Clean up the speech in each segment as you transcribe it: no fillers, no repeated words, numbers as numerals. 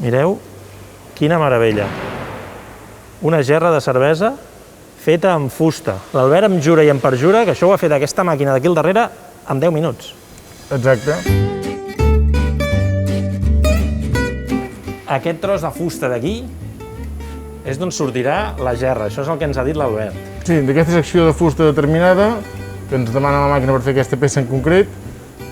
Mireu quina meravella. Una gerra de cervesa feta amb fusta. L'Albert em jura i em perjura que això ho ha fet aquesta màquina d'aquí al darrere en 10 minuts. Exacte. Aquest tros de fusta d'aquí és d'on sortirà la gerra. Això és el que ens ha dit l'Albert. Sí, d'aquesta secció de fusta determinada, que ens demana la màquina per fer aquesta peça en concret,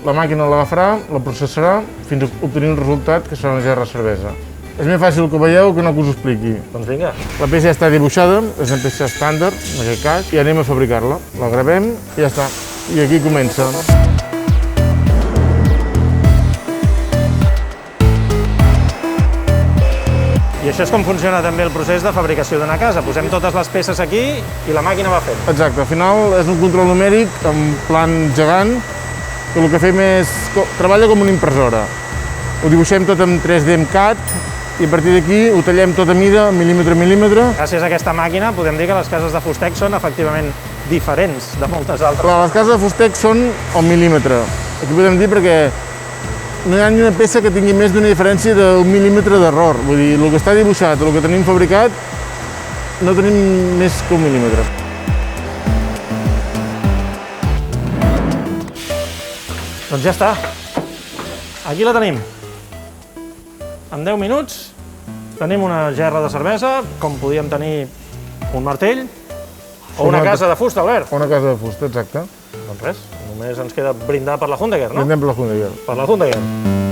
la màquina l'agafarà, la processarà, fins a obtenir un resultat que serà una gerra de cervesa. És més fàcil que ho veieu que no que us ho expliqui. Doncs vinga. La peça ja està dibuixada, és una peça estàndard, en aquest cas, i anem a fabricar-la. La gravem i ja està. I aquí comença. I això és com funciona també el procés de fabricació d'una casa. Posem totes les peces aquí i la màquina va fent. Exacte, al final és un control numèric en plan gegant, que el que fem és... treballa com una impressora. Ho dibuixem tot en 3D amb CAD i a partir d'aquí ho tallem tot a mida, mil·límetre a mil·límetre. Gràcies a aquesta màquina podem dir que les cases de Fustec són efectivament diferents de moltes altres. Clar, les cases de Fustec són al mil·límetre. Aquí podem dir perquè no hi ha ni una peça que tingui més d'una diferència d'un mil·límetre d'error. Vull dir, el que està dibuixat, el que tenim fabricat, no tenim més que un mil·límetre. Doncs ja està. Aquí la tenim. En 10 minuts tenim una gerra de cervesa, com podíem tenir un martell, o una casa de fusta, Albert. O una casa de fusta, exacte. Doncs res, només ens queda brindar per la Hundeker, no? Brindem per la Hundeker. Per la Hundeker.